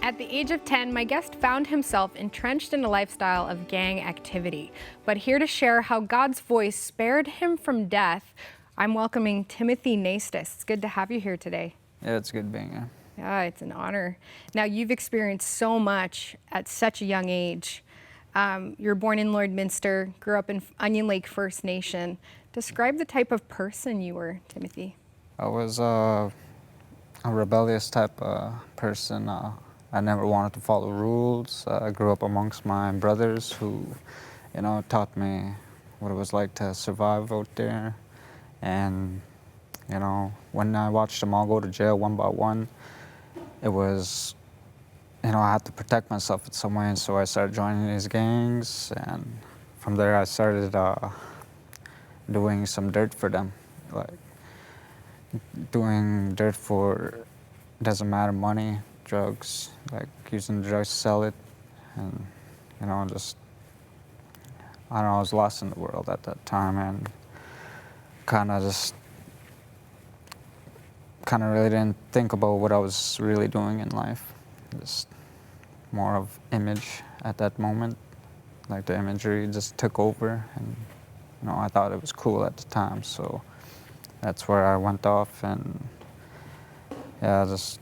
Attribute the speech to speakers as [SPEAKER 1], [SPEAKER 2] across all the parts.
[SPEAKER 1] At the age of 10, my guest found himself entrenched in a lifestyle of gang activity. But here to share how God's voice spared him from death, I'm welcoming Timothy Nastis. It's good to have you here today.
[SPEAKER 2] Yeah, it's good being here.
[SPEAKER 1] Yeah, it's an honor. Now, you've experienced so much at such a young age. You're born in Lloydminster, grew up in Onion Lake First Nation. Describe the type of person you were, Timothy.
[SPEAKER 2] I was a rebellious type of person. I never wanted to follow rules. I grew up amongst my brothers who, taught me what it was like to survive out there. And, when I watched them all go to jail one by one, it was, I had to protect myself in some way. And so I started joining these gangs. And from there, I started doing some dirt for them. Like, doing dirt for, doesn't matter, money, drugs, like using drugs to sell it, and just, I don't know, I was lost in the world at that time, and kind of really didn't think about what I was really doing in life. Just more of image at that moment, like the imagery just took over, and I thought it was cool at the time, so that's where I went off, and yeah, I just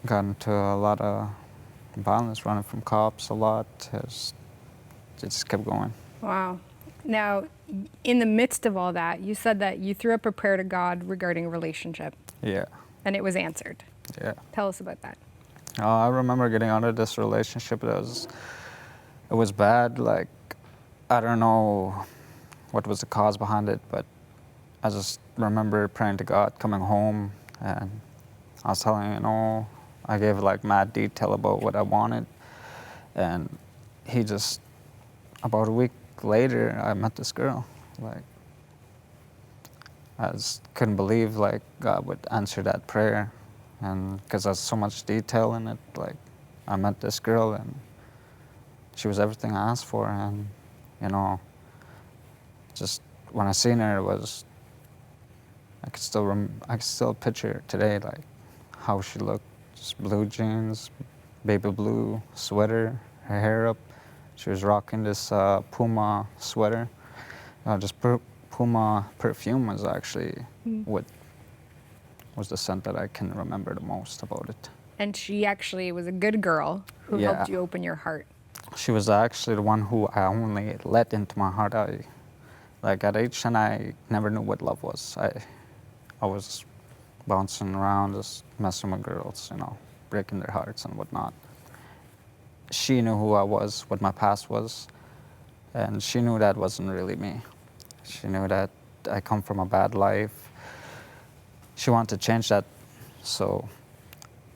[SPEAKER 2] got into a lot of violence, running from cops a lot. It just kept going.
[SPEAKER 1] Wow. Now, in the midst of all that, you said that you threw up a prayer to God regarding a relationship.
[SPEAKER 2] Yeah.
[SPEAKER 1] And it was answered.
[SPEAKER 2] Yeah.
[SPEAKER 1] Tell us about that.
[SPEAKER 2] I remember getting out of this relationship. It was bad. Like, I don't know what was the cause behind it, but I just remember praying to God, coming home, and I was telling him, I gave like mad detail about what I wanted, and he just, about a week later, I met this girl. Like, I just couldn't believe like God would answer that prayer, and because there's so much detail in it. Like, I met this girl, and she was everything I asked for, and just when I seen her, it was, I could still picture her today, like how she looked. Just blue jeans, baby blue sweater, her hair up. She was rocking this Puma sweater. Puma perfume was actually what was the scent that I can remember the most about it.
[SPEAKER 1] And she actually was a good girl who helped you open your heart.
[SPEAKER 2] She was actually the one who I only let into my heart. Like at age 10, I never knew what love was. I was bouncing around, just messing with girls, breaking their hearts and whatnot. She knew who I was, what my past was, and she knew that wasn't really me. She knew that I come from a bad life. She wanted to change that, so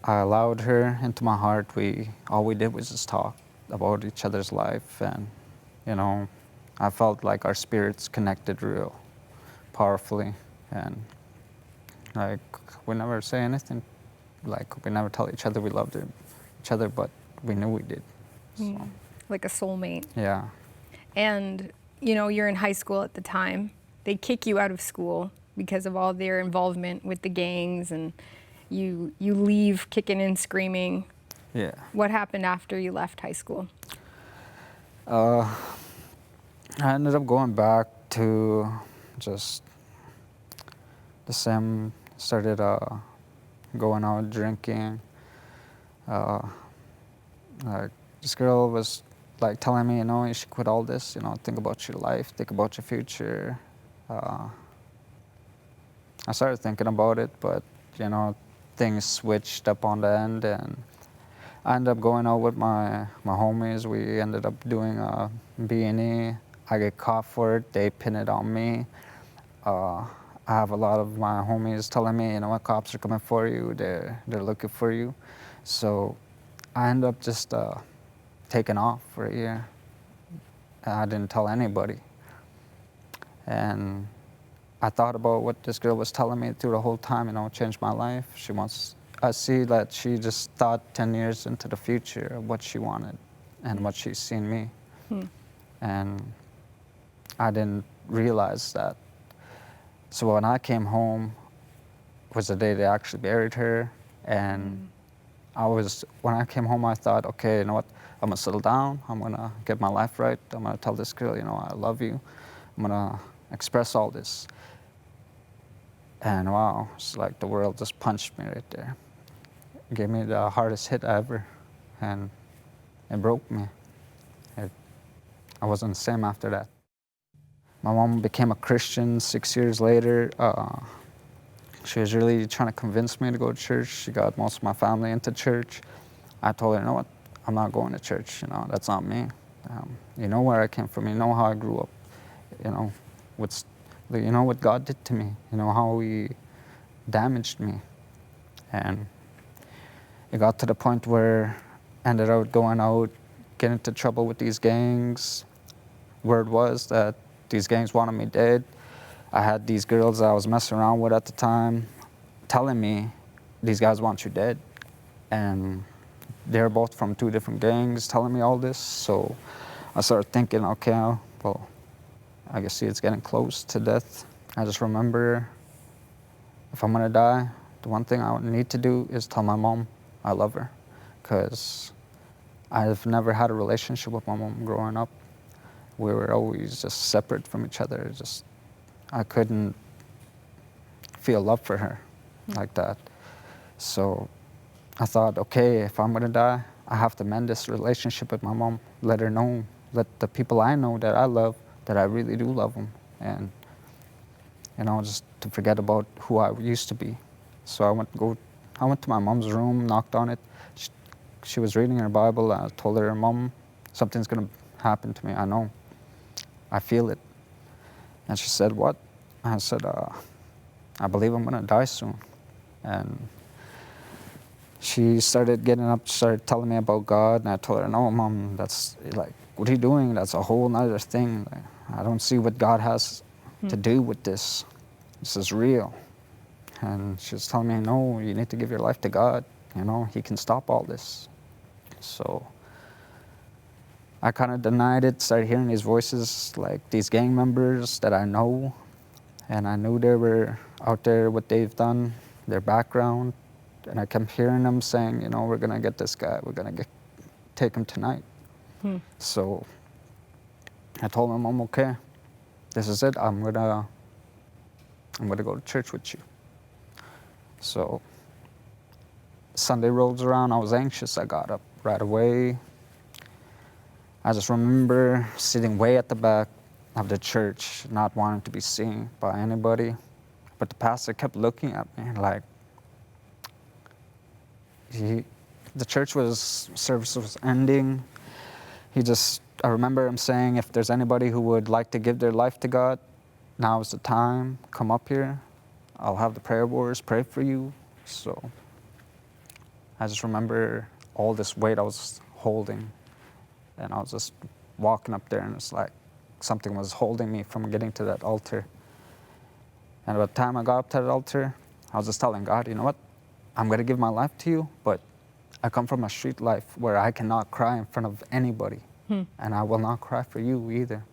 [SPEAKER 2] I allowed her into my heart. All we did was just talk about each other's life, and I felt like our spirits connected real powerfully, and like, we never say anything, like we never tell each other we loved each other, but we knew we did. So.
[SPEAKER 1] Like a soulmate.
[SPEAKER 2] Yeah.
[SPEAKER 1] And you're in high school at the time. They kick you out of school because of all their involvement with the gangs, and you leave kicking and screaming.
[SPEAKER 2] Yeah.
[SPEAKER 1] What happened after you left high school?
[SPEAKER 2] I ended up going back to just the same. Started going out drinking. Like, this girl was like telling me, you should quit all this. Think about your life, think about your future. I started thinking about it, but things switched up on the end, and I ended up going out with my homies. We ended up doing a B&E. I get caught for it. They pin it on me. I have a lot of my homies telling me, what, cops are coming for you. They're looking for you. So I ended up just taking off for a year. I didn't tell anybody. And I thought about what this girl was telling me through the whole time, changed my life. I see that she just thought 10 years into the future of what she wanted and what she's seen me. And I didn't realize that. So when I came home was the day they actually buried her, and when I came home, I thought, okay, you know what? I'm gonna settle down. I'm gonna get my life right. I'm gonna tell this girl, you know, I love you. I'm gonna express all this. And wow, it's like the world just punched me right there. It gave me the hardest hit ever, and it broke me. It, I wasn't the same after that. My mom became a Christian 6 years later. She was really trying to convince me to go to church. She got most of my family into church. I told her, you know what? I'm not going to church. You know, that's not me. You know where I came from. You know how I grew up. You know, what's, you know what God did to me. You know how He damaged me, and it got to the point where I ended up going out, getting into trouble with these gangs. Word was that these gangs wanted me dead. I had these girls that I was messing around with at the time telling me, these guys want you dead. And they're both from 2 different gangs telling me all this. So I started thinking, okay, well, I guess it's getting close to death. I just remember, if I'm gonna die, the one thing I need to do is tell my mom I love her. Because I've never had a relationship with my mom growing up. We were always just separate from each other. I couldn't feel love for her like that. So I thought, okay, if I'm gonna die, I have to mend this relationship with my mom, let her know, let the people I know that I love, that I really do love them, and, you know, just to forget about who I used to be. So I went to my mom's room, knocked on it. She was reading her Bible. I told her, Mom, something's gonna happen to me. I know. I feel it. And she said, what? I said, I believe I'm gonna die soon. And she started getting up, started telling me about God, and I told her, no, Mom, that's like, what are you doing? That's a whole nother thing. Like, I don't see what God has to do with this. This is real. And she was telling me, no, you need to give your life to God. You know, He can stop all this. So I kind of denied it, started hearing these voices, like these gang members that I know, and I knew they were out there, what they've done, their background, and I kept hearing them saying, you know, we're gonna get this guy, we're gonna take him tonight. So I told them, I'm okay, this is it, I'm gonna go to church with you. So Sunday rolls around, I was anxious, I got up right away. I just remember sitting way at the back of the church, not wanting to be seen by anybody. But the pastor kept looking at me like, service was ending. I remember him saying, if there's anybody who would like to give their life to God, now is the time, come up here. I'll have the prayer warriors pray for you. So I just remember all this weight I was holding. And I was just walking up there, and it's like something was holding me from getting to that altar. And by the time I got up to that altar, I was just telling God, you know what? I'm going to give my life to you, but I come from a street life where I cannot cry in front of anybody. And I will not cry for you either.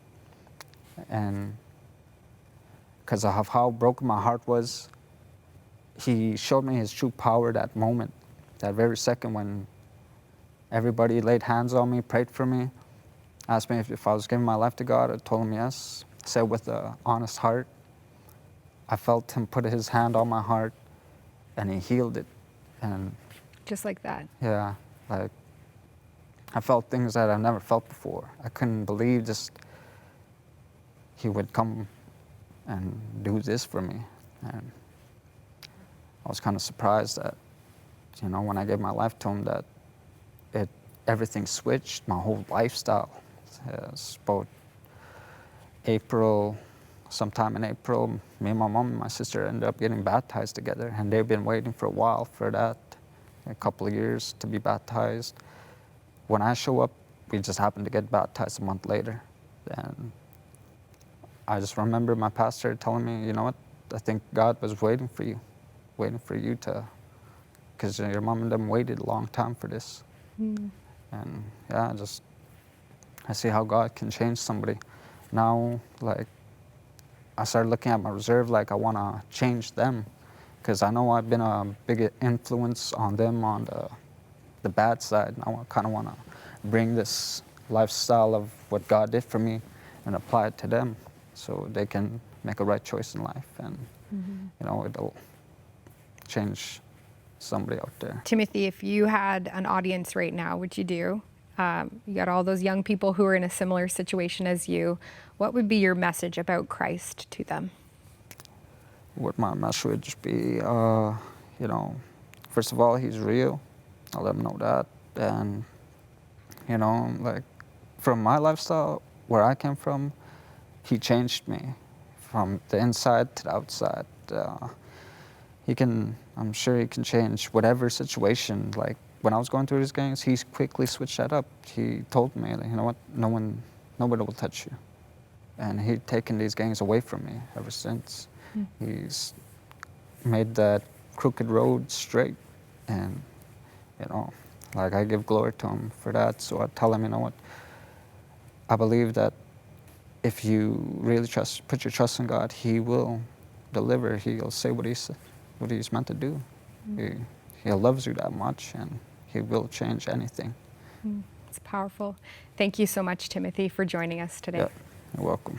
[SPEAKER 2] And because of how broken my heart was, He showed me His true power that moment, that very second when everybody laid hands on me, prayed for me, asked me if I was giving my life to God. I told him yes. I said with an honest heart. I felt Him put His hand on my heart, and He healed it. And
[SPEAKER 1] Just like that.
[SPEAKER 2] yeah, like I felt things that I've never felt before. I couldn't believe just He would come and do this for me. And I was kind of surprised that, you know, when I gave my life to Him, that everything switched, my whole lifestyle. It's about sometime in April, me and my mom and my sister ended up getting baptized together, and they've been waiting for a while for that, a couple of years to be baptized. When I show up, we just happened to get baptized a month later. And I just remember my pastor telling me, you know what, I think God was waiting for you to, because your mom and them waited a long time for this. And yeah, I see how God can change somebody. Now, like, I started looking at my reserve like I want to change them, because I know I've been a big influence on them, on the bad side. I kind of want to bring this lifestyle of what God did for me and apply it to them so they can make a right choice in life, and you know, it'll change somebody out there.
[SPEAKER 1] Timothy, if you had an audience right now, which you do, you got all those young people who are in a similar situation as you, what would be your message about Christ to them?
[SPEAKER 2] What my message would be, you know, first of all, he's real. I'll let them know that. And, you know, like, from my lifestyle, where I came from, he changed me from the inside to the outside. I'm sure he can change whatever situation. Like, when I was going through these gangs, he quickly switched that up. He told me, like, you know what, nobody will touch you. And he'd taken these gangs away from me ever since. He's made that crooked road straight, and, you know, like, I give glory to him for that. So I tell him, you know what, I believe that if you really put your trust in God, he will deliver. He'll say what he's meant to do. He loves you that much, and he will change anything.
[SPEAKER 1] It's powerful. Thank you so much, Timothy, for joining us today.
[SPEAKER 2] Yeah, you're welcome.